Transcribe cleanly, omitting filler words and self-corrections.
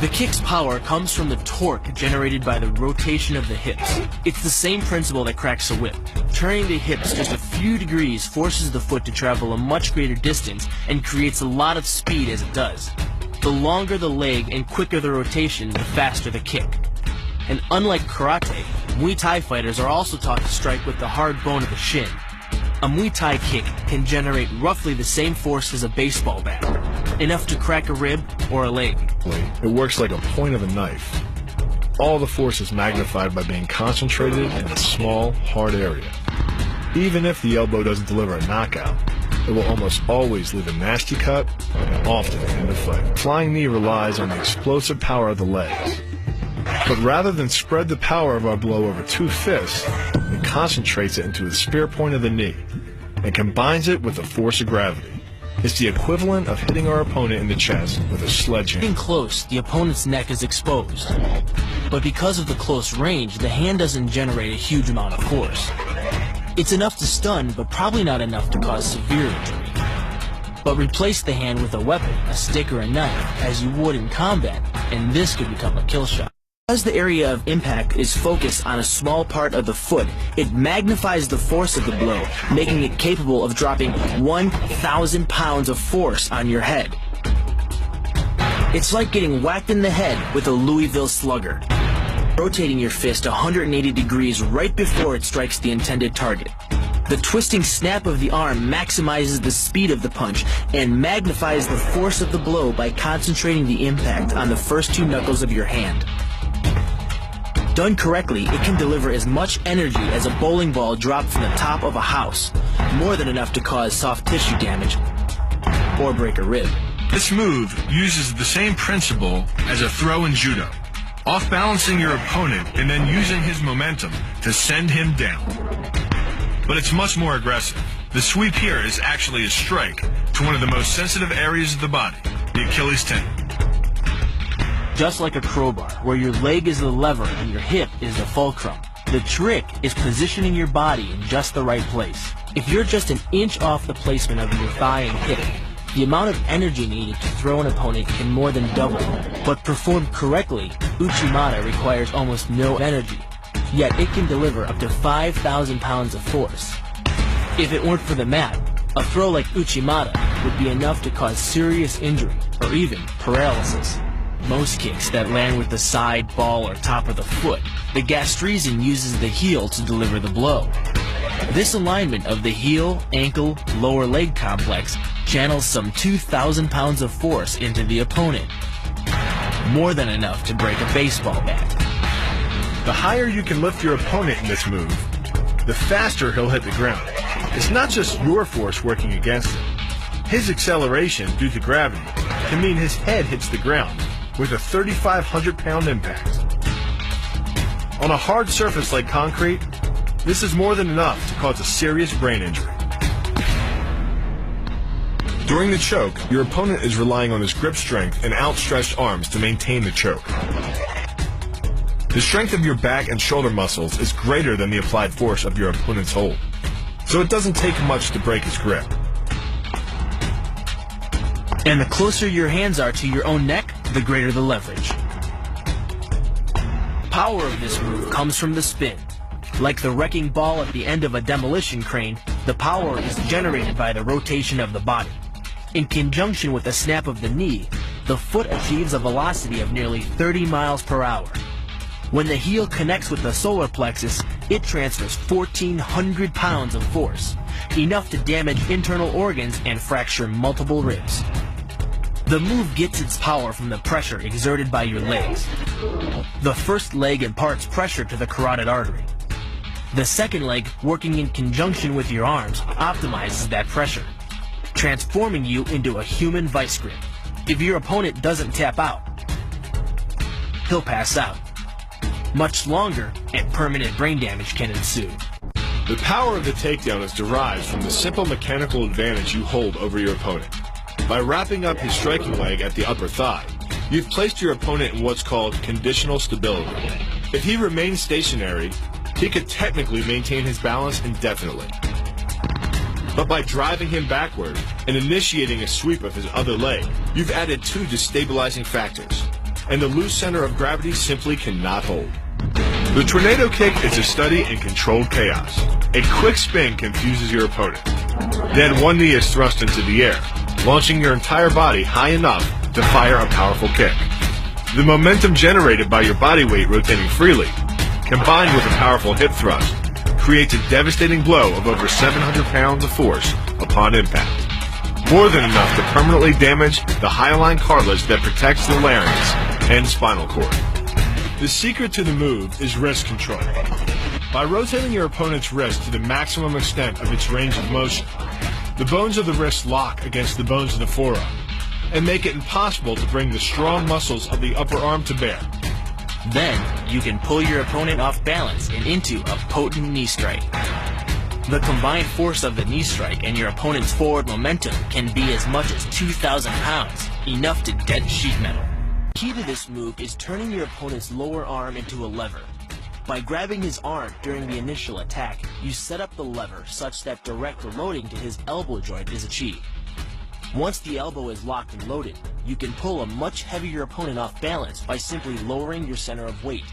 The kick's power comes from the torque generated by the rotation of the hips. It's the same principle that cracks a whip. Turning the hips just a few degrees forces the foot to travel a much greater distance and creates a lot of speed as it does. The longer the leg and quicker the rotation, the faster the kick. And unlike karate, Muay Thai fighters are also taught to strike with the hard bone of the shin. A Muay Thai kick can generate roughly the same force as a baseball bat, enough to crack a rib or a leg. It works like a point of a knife. All the force is magnified by being concentrated in a small, hard area. Even if the elbow doesn't deliver a knockout, it will almost always leave a nasty cut and often end the fight. Flying knee relies on the explosive power of the legs. But rather than spread the power of our blow over two fists, it concentrates it into the spear point of the knee and combines it with the force of gravity. It's the equivalent of hitting our opponent in the chest with a sledgehammer. Getting close, the opponent's neck is exposed. But because of the close range, the hand doesn't generate a huge amount of force. It's enough to stun, but probably not enough to cause severe injury. But replace the hand with a weapon, a stick or a knife, as you would in combat, and this could become a kill shot. Because the area of impact is focused on a small part of the foot, it magnifies the force of the blow, making it capable of dropping 1,000 pounds of force on your head. It's like getting whacked in the head with a Louisville Slugger, rotating your fist 180 degrees right before it strikes the intended target. The twisting snap of the arm maximizes the speed of the punch and magnifies the force of the blow by concentrating the impact on the first two knuckles of your hand. Done correctly, it can deliver as much energy as a bowling ball dropped from the top of a house, more than enough to cause soft tissue damage or break a rib. This move uses the same principle as a throw in judo, off-balancing your opponent and then using his momentum to send him down. But it's much more aggressive. The sweep here is actually a strike to one of the most sensitive areas of the body, the Achilles tendon. Just like a crowbar, where your leg is the lever and your hip is the fulcrum. The trick is positioning your body in just the right place. If you're just an inch off the placement of your thigh and hip, the amount of energy needed to throw an opponent can more than double. But performed correctly, Uchimata requires almost no energy, yet it can deliver up to 5,000 pounds of force. If it weren't for the mat, a throw like Uchimata would be enough to cause serious injury or even paralysis. Most kicks that land with the side, ball, or top of the foot, the gastrizin uses the heel to deliver the blow. This alignment of the heel, ankle, lower leg complex channels some 2,000 pounds of force into the opponent. More than enough to break a baseball bat. The higher you can lift your opponent in this move, the faster he'll hit the ground. It's not just your force working against him. His acceleration due to gravity can mean his head hits the ground with a 3,500-pound impact. On a hard surface like concrete, this is more than enough to cause a serious brain injury. During the choke, your opponent is relying on his grip strength and outstretched arms to maintain the choke. The strength of your back and shoulder muscles is greater than the applied force of your opponent's hold, so it doesn't take much to break his grip. And the closer your hands are to your own neck, the greater the leverage. Power of this move comes from the spin. Like the wrecking ball at the end of a demolition crane, the power is generated by the rotation of the body. In conjunction with the snap of the knee, the foot achieves a velocity of nearly 30 miles per hour. When the heel connects with the solar plexus, it transfers 1,400 pounds of force, enough to damage internal organs and fracture multiple ribs. The move gets its power from the pressure exerted by your legs. The first leg imparts pressure to the carotid artery. The second leg, working in conjunction with your arms, optimizes that pressure, transforming you into a human vice grip. If your opponent doesn't tap out, he'll pass out. Much longer and permanent brain damage can ensue. The power of the takedown is derived from the simple mechanical advantage you hold over your opponent. By wrapping up his striking leg at the upper thigh, you've placed your opponent in what's called conditional stability. If he remains stationary, he could technically maintain his balance indefinitely. But by driving him backward and initiating a sweep of his other leg, you've added two destabilizing factors: and the loose center of gravity simply cannot hold. The tornado kick is a study in controlled chaos. A quick spin confuses your opponent. Then one knee is thrust into the air, launching your entire body high enough to fire a powerful kick. The momentum generated by your body weight rotating freely, combined with a powerful hip thrust, creates a devastating blow of over 700 pounds of force upon impact. More than enough to permanently damage the hyaline cartilage that protects the larynx and spinal cord. The secret to the move is wrist control. By rotating your opponent's wrist to the maximum extent of its range of motion, the bones of the wrist lock against the bones of the forearm and make it impossible to bring the strong muscles of the upper arm to bear. Then, you can pull your opponent off balance and into a potent knee strike. The combined force of the knee strike and your opponent's forward momentum can be as much as 2,000 pounds, enough to dent sheet metal. The key to this move is turning your opponent's lower arm into a lever. By grabbing his arm during the initial attack, you set up the lever such that direct loading to his elbow joint is achieved. Once the elbow is locked and loaded, you can pull a much heavier opponent off balance by simply lowering your center of weight.